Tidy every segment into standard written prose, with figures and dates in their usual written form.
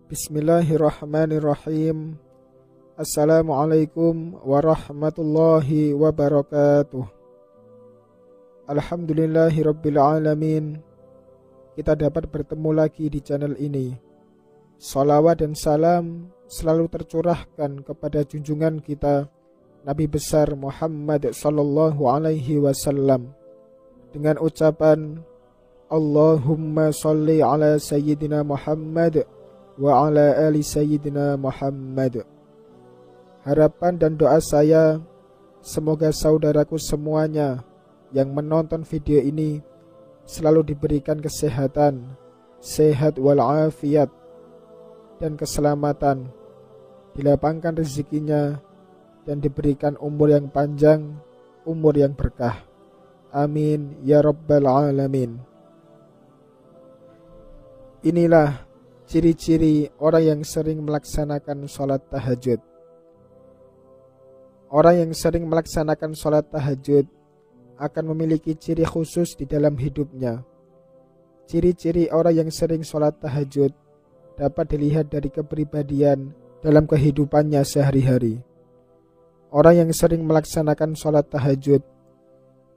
Bismillahirrahmanirrahim. Assalamualaikum warahmatullahi wabarakatuh. Alhamdulillahirabbil alamin. Kita dapat bertemu lagi di channel ini. Salawat dan salam selalu tercurahkan kepada junjungan kita Nabi besar Muhammad sallallahu alaihi wasallam dengan ucapan Allahumma sholli ala sayyidina Muhammad wa ala ali sayyidina Muhammad. Harapan dan doa saya, semoga saudaraku semuanya yang menonton video ini selalu diberikan kesehatan, sehat walafiat, dan keselamatan, dilapangkan rezekinya, dan diberikan umur yang panjang, umur yang berkah. Amin ya rabbal alamin. Inilah ciri-ciri orang yang sering melaksanakan sholat tahajud. Orang yang sering melaksanakan sholat tahajud akan memiliki ciri khusus di dalam hidupnya. Ciri-ciri orang yang sering sholat tahajud dapat dilihat dari kepribadian dalam kehidupannya sehari-hari. Orang yang sering melaksanakan sholat tahajud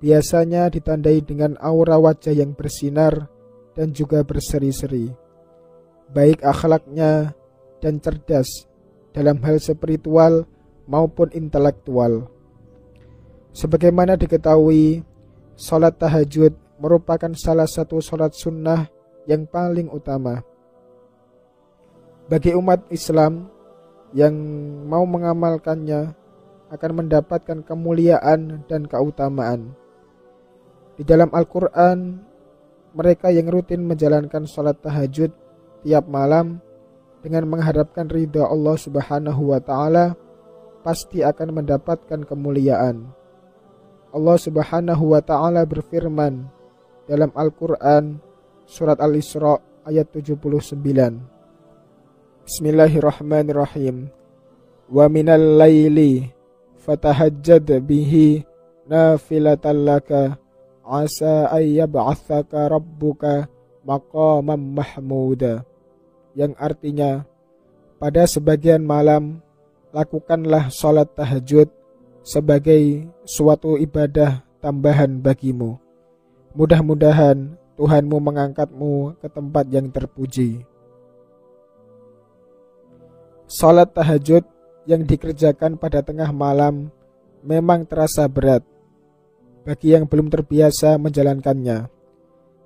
biasanya ditandai dengan aura wajah yang bersinar dan juga berseri-seri. Baik akhlaknya dan cerdas dalam hal spiritual maupun intelektual. Sebagaimana diketahui, sholat tahajud merupakan salah satu sholat sunnah yang paling utama. Bagi umat Islam yang mau mengamalkannya akan mendapatkan kemuliaan dan keutamaan. Di dalam Al-Quran, mereka yang rutin menjalankan sholat tahajud tiap malam dengan mengharapkan ridha Allah Subhanahu wa Ta'ala pasti akan mendapatkan kemuliaan. Allah Subhanahu wa Ta'ala berfirman dalam Al-Quran surat Al-Isra ayat 79. Bismillahirrahmanirrahim. Wa minal laili fatahajjad bihi nafilatan laka asa ayyab'athaka rabbuka maqaman mahmuda, yang artinya, pada sebagian malam lakukanlah sholat tahajud sebagai suatu ibadah tambahan bagimu. Mudah-mudahan Tuhanmu mengangkatmu ke tempat yang terpuji. Sholat tahajud yang dikerjakan pada tengah malam memang terasa berat bagi yang belum terbiasa menjalankannya.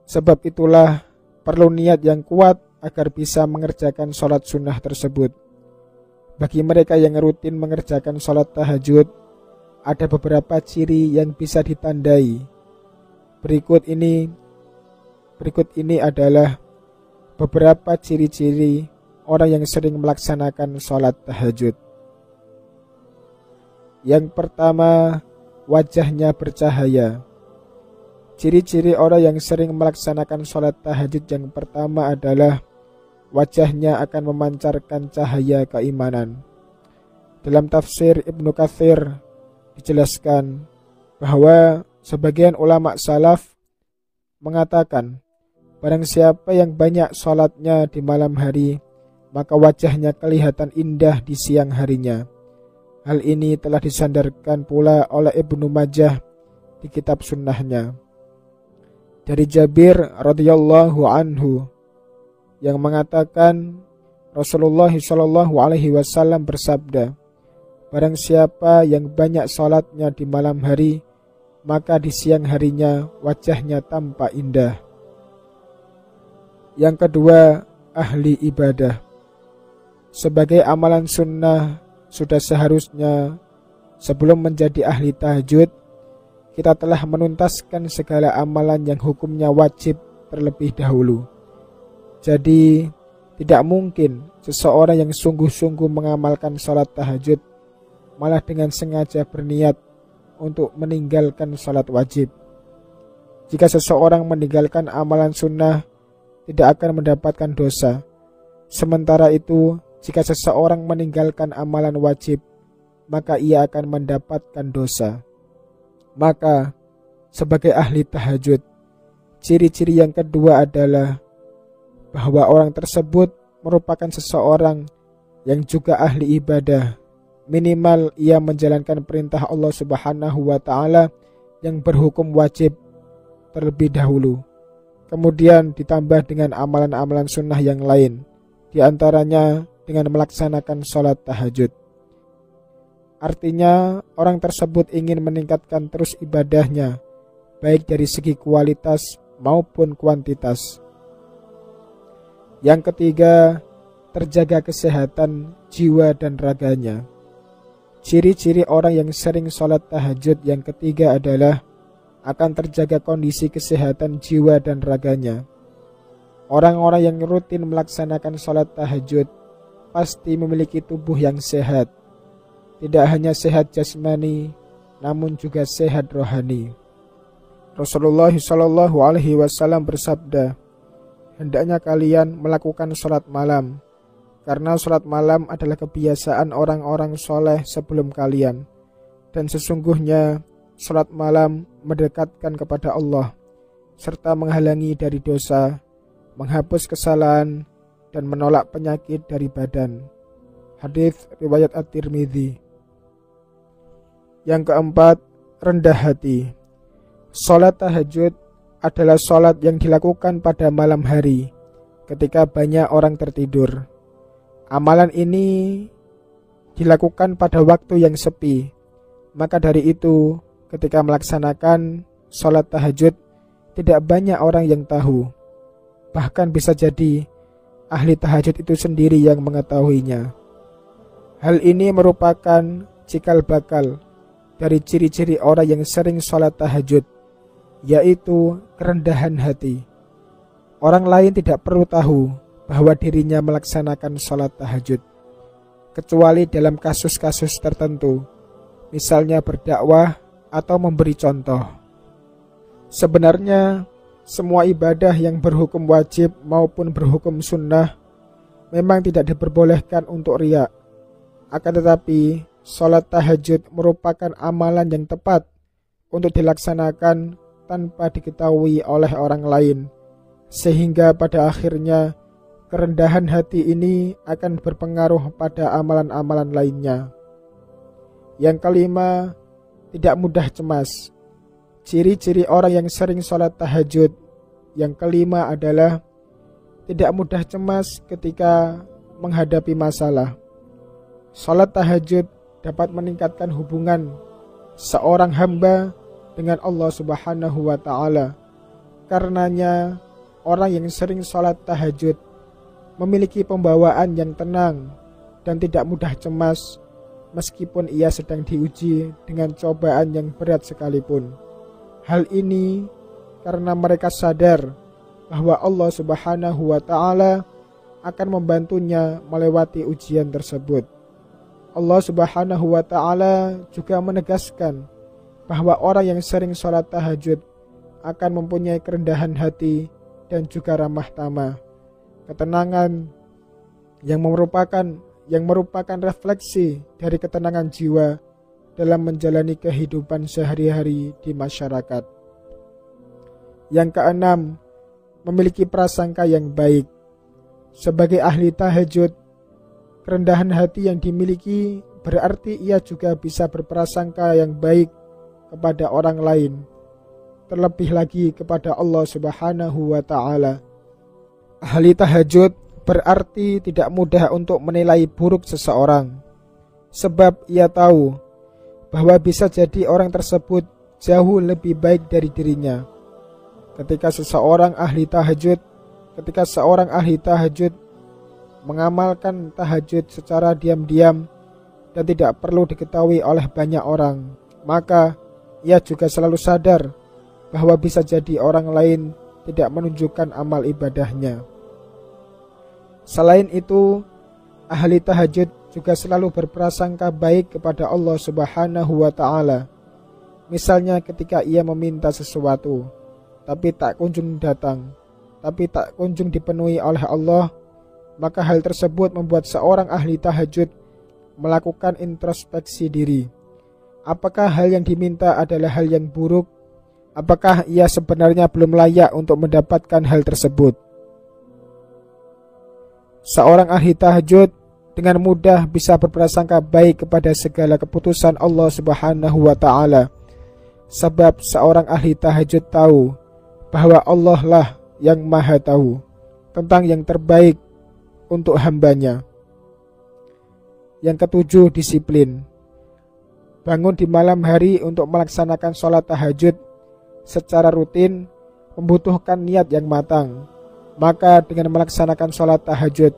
Sebab itulah perlu niat yang kuat agar bisa mengerjakan sholat sunnah tersebut. Bagi mereka yang rutin mengerjakan sholat tahajud, ada beberapa ciri yang bisa ditandai. Berikut ini adalah beberapa ciri-ciri orang yang sering melaksanakan sholat tahajud. Yang pertama, wajahnya bercahaya. Ciri-ciri orang yang sering melaksanakan sholat tahajud yang pertama adalah wajahnya akan memancarkan cahaya keimanan. Dalam tafsir Ibnu Katsir dijelaskan bahwa sebagian ulama salaf mengatakan, barang siapa yang banyak sholatnya di malam hari, maka wajahnya kelihatan indah di siang harinya. Hal ini telah disandarkan pula oleh Ibnu Majah di kitab sunnahnya. Dari Jabir radhiyallahu anhu yang mengatakan Rasulullah sallallahu alaihi wasallam bersabda, barang siapa yang banyak salatnya di malam hari, maka di siang harinya wajahnya tampak indah. Yang kedua, ahli ibadah. Sebagai amalan sunnah, sudah seharusnya sebelum menjadi ahli tahajud, kita telah menuntaskan segala amalan yang hukumnya wajib terlebih dahulu. Jadi, tidak mungkin seseorang yang sungguh-sungguh mengamalkan sholat tahajud malah dengan sengaja berniat untuk meninggalkan sholat wajib. Jika seseorang meninggalkan amalan sunnah, tidak akan mendapatkan dosa. Sementara itu, jika seseorang meninggalkan amalan wajib, maka ia akan mendapatkan dosa. Maka, sebagai ahli tahajud, ciri-ciri yang kedua adalah bahwa orang tersebut merupakan seseorang yang juga ahli ibadah. Minimal ia menjalankan perintah Allah Subhanahu wa Ta'ala yang berhukum wajib terlebih dahulu. Kemudian ditambah dengan amalan-amalan sunnah yang lain, di antaranya dengan melaksanakan sholat tahajud. Artinya orang tersebut ingin meningkatkan terus ibadahnya, baik dari segi kualitas maupun kuantitas. Yang ketiga, terjaga kesehatan jiwa dan raganya. Ciri-ciri orang yang sering sholat tahajud yang ketiga adalah akan terjaga kondisi kesehatan jiwa dan raganya. Orang-orang yang rutin melaksanakan sholat tahajud pasti memiliki tubuh yang sehat. Tidak hanya sehat jasmani, namun juga sehat rohani. Rasulullah SAW bersabda, hendaknya kalian melakukan sholat malam, karena sholat malam adalah kebiasaan orang-orang soleh sebelum kalian. Dan sesungguhnya sholat malam mendekatkan kepada Allah, serta menghalangi dari dosa, menghapus kesalahan, dan menolak penyakit dari badan. Hadits riwayat At-Tirmidzi. Yang keempat, rendah hati. Sholat tahajud adalah sholat yang dilakukan pada malam hari, ketika banyak orang tertidur. Amalan ini dilakukan pada waktu yang sepi. Maka dari itu, ketika melaksanakan sholat tahajud, tidak banyak orang yang tahu. Bahkan bisa jadi ahli tahajud itu sendiri yang mengetahuinya. Hal ini merupakan cikal bakal dari ciri-ciri orang yang sering sholat tahajud, yaitu kerendahan hati. Orang lain tidak perlu tahu bahwa dirinya melaksanakan sholat tahajud, kecuali dalam kasus-kasus tertentu, misalnya berdakwah atau memberi contoh. Sebenarnya semua ibadah yang berhukum wajib maupun berhukum sunnah memang tidak diperbolehkan untuk riya. Akan tetapi sholat tahajud merupakan amalan yang tepat untuk dilaksanakan tanpa diketahui oleh orang lain, sehingga pada akhirnya kerendahan hati ini akan berpengaruh pada amalan-amalan lainnya. Yang kelima, tidak mudah cemas. Ciri-ciri orang yang sering sholat tahajud yang kelima adalah tidak mudah cemas ketika menghadapi masalah. Sholat tahajud dapat meningkatkan hubungan seorang hamba dengan Allah Subhanahu wa Ta'ala. Karenanya orang yang sering sholat tahajud memiliki pembawaan yang tenang dan tidak mudah cemas, meskipun ia sedang diuji dengan cobaan yang berat sekalipun. Hal ini karena mereka sadar bahwa Allah Subhanahu wa Ta'ala akan membantunya melewati ujian tersebut. Allah Subhanahu wa Ta'ala juga menegaskan bahwa orang yang sering sholat tahajud akan mempunyai kerendahan hati dan juga ramah tamah, ketenangan yang merupakan refleksi dari ketenangan jiwa dalam menjalani kehidupan sehari-hari di masyarakat. Yang keenam, memiliki prasangka yang baik. Sebagai ahli tahajud, kerendahan hati yang dimiliki berarti ia juga bisa berprasangka yang baik kepada orang lain, terlebih lagi kepada Allah Subhanahu wa Ta'ala. Ahli tahajud berarti tidak mudah untuk menilai buruk seseorang, sebab ia tahu bahwa bisa jadi orang tersebut jauh lebih baik dari dirinya. Ketika seorang ahli tahajud mengamalkan tahajud secara diam-diam dan tidak perlu diketahui oleh banyak orang, maka ia juga selalu sadar bahwa bisa jadi orang lain tidak menunjukkan amal ibadahnya. Selain itu, ahli tahajud juga selalu berprasangka baik kepada Allah Subhanahu wa Ta'ala. Misalnya ketika ia meminta sesuatu, tapi tak kunjung dipenuhi oleh Allah, maka hal tersebut membuat seorang ahli tahajud melakukan introspeksi diri. Apakah hal yang diminta adalah hal yang buruk? Apakah ia sebenarnya belum layak untuk mendapatkan hal tersebut? Seorang ahli tahajud dengan mudah bisa berprasangka baik kepada segala keputusan Allah Subhanahu wa ta'ala. Sebab seorang ahli tahajud tahu bahwa Allah lah yang maha tahu tentang yang terbaik untuk hambanya. Yang ketujuh, disiplin. Bangun di malam hari untuk melaksanakan sholat tahajud secara rutin membutuhkan niat yang matang. Maka dengan melaksanakan sholat tahajud,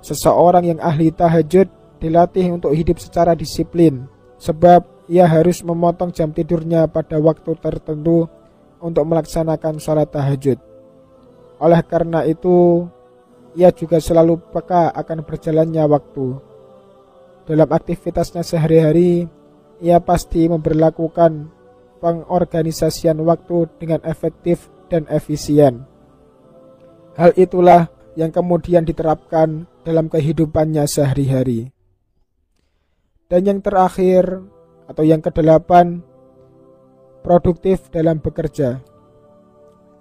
seseorang yang ahli tahajud dilatih untuk hidup secara disiplin. Sebab ia harus memotong jam tidurnya pada waktu tertentu untuk melaksanakan sholat tahajud. Oleh karena itu, ia juga selalu peka akan berjalannya waktu. Dalam aktivitasnya sehari-hari, ia pasti memberlakukan pengorganisasian waktu dengan efektif dan efisien. Hal itulah yang kemudian diterapkan dalam kehidupannya sehari-hari. Dan yang terakhir atau yang kedelapan, produktif dalam bekerja.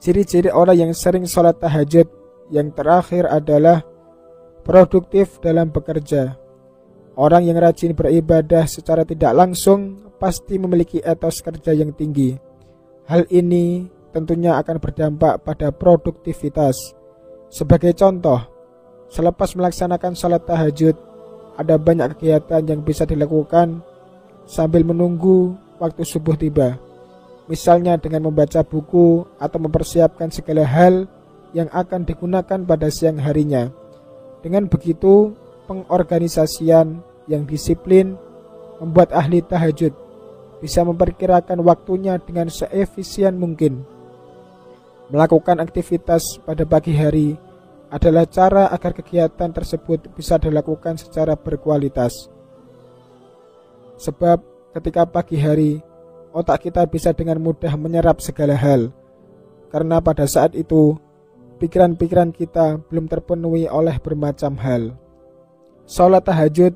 Ciri-ciri orang yang sering sholat tahajud yang terakhir adalah produktif dalam bekerja. Orang yang rajin beribadah secara tidak langsung pasti memiliki etos kerja yang tinggi. Hal ini tentunya akan berdampak pada produktivitas. Sebagai contoh, selepas melaksanakan sholat tahajud, ada banyak kegiatan yang bisa dilakukan sambil menunggu waktu subuh tiba. Misalnya dengan membaca buku atau mempersiapkan segala hal yang akan digunakan pada siang harinya. Dengan begitu, pengorganisasian yang disiplin membuat ahli tahajud bisa memperkirakan waktunya dengan seefisien mungkin. Melakukan aktivitas pada pagi hari adalah cara agar kegiatan tersebut bisa dilakukan secara berkualitas. Sebab ketika pagi hari, otak kita bisa dengan mudah menyerap segala hal. Karena pada saat itu, pikiran-pikiran kita belum terpenuhi oleh bermacam hal. Salat tahajud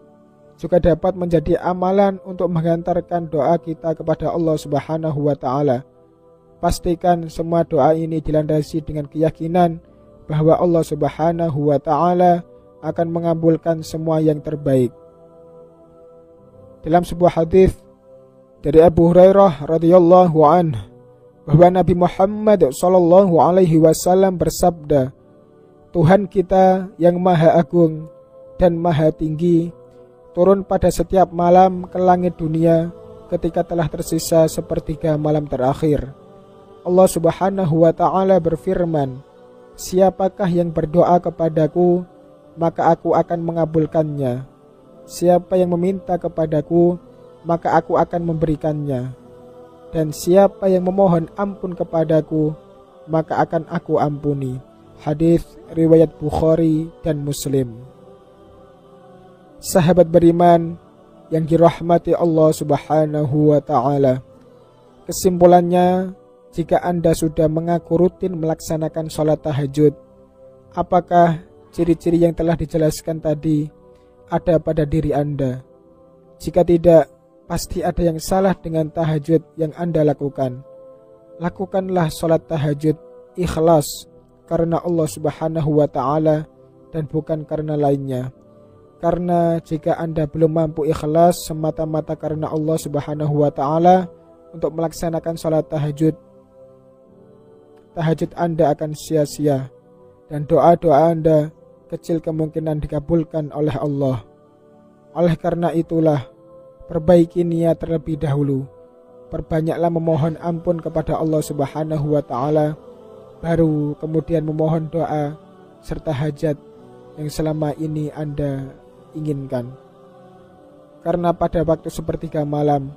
juga dapat menjadi amalan untuk menghantarkan doa kita kepada Allah Subhanahu wa ta'ala. Pastikan semua doa ini dilandasi dengan keyakinan bahwa Allah Subhanahu wa ta'ala akan mengabulkan semua yang terbaik. Dalam sebuah hadis dari Abu Hurairah radhiyallahu anhu bahwa Nabi Muhammad sallallahu alaihi wasallam bersabda, Tuhan kita yang maha agung dan maha tinggi turun pada setiap malam ke langit dunia ketika telah tersisa sepertiga malam terakhir. Allah Subhanahu wa ta'ala berfirman, siapakah yang berdoa kepadaku, maka aku akan mengabulkannya. Siapa yang meminta kepadaku, maka aku akan memberikannya. Dan siapa yang memohon ampun kepadaku, maka akan aku ampuni. Hadis riwayat Bukhari dan Muslim. Sahabat beriman yang dirahmati Allah Subhanahu wa ta'ala, kesimpulannya, jika Anda sudah mengaku rutin melaksanakan sholat tahajud, apakah ciri-ciri yang telah dijelaskan tadi ada pada diri Anda? Jika tidak, pasti ada yang salah dengan tahajud yang Anda lakukan. Lakukanlah sholat tahajud ikhlas karena Allah Subhanahu wa ta'ala dan bukan karena lainnya. Karena jika Anda belum mampu ikhlas semata-mata karena Allah Subhanahu wa ta'ala untuk melaksanakan sholat tahajud, tahajud Anda akan sia-sia dan doa-doa Anda kecil kemungkinan dikabulkan oleh Allah. Oleh karena itulah, perbaiki niat terlebih dahulu. Perbanyaklah memohon ampun kepada Allah Subhanahu wa ta'ala, baru kemudian memohon doa serta hajat yang selama ini Anda inginkan. Karena pada waktu sepertiga malam,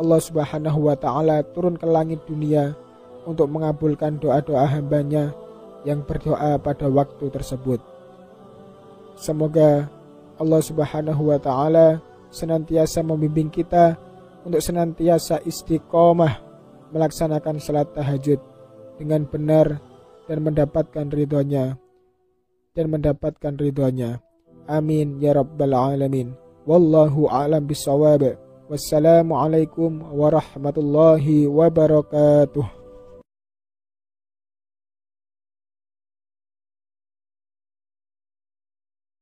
Allah Subhanahu wa ta'ala turun ke langit dunia untuk mengabulkan doa-doa hambanya yang berdoa pada waktu tersebut. Semoga Allah Subhanahu wa ta'ala senantiasa membimbing kita untuk senantiasa istiqomah melaksanakan salat tahajud dengan benar dan mendapatkan ridhonya. Amin ya rabbal alamin. Wallahu a'lam bissawab. Wassalamualaikum warahmatullahi wabarakatuh.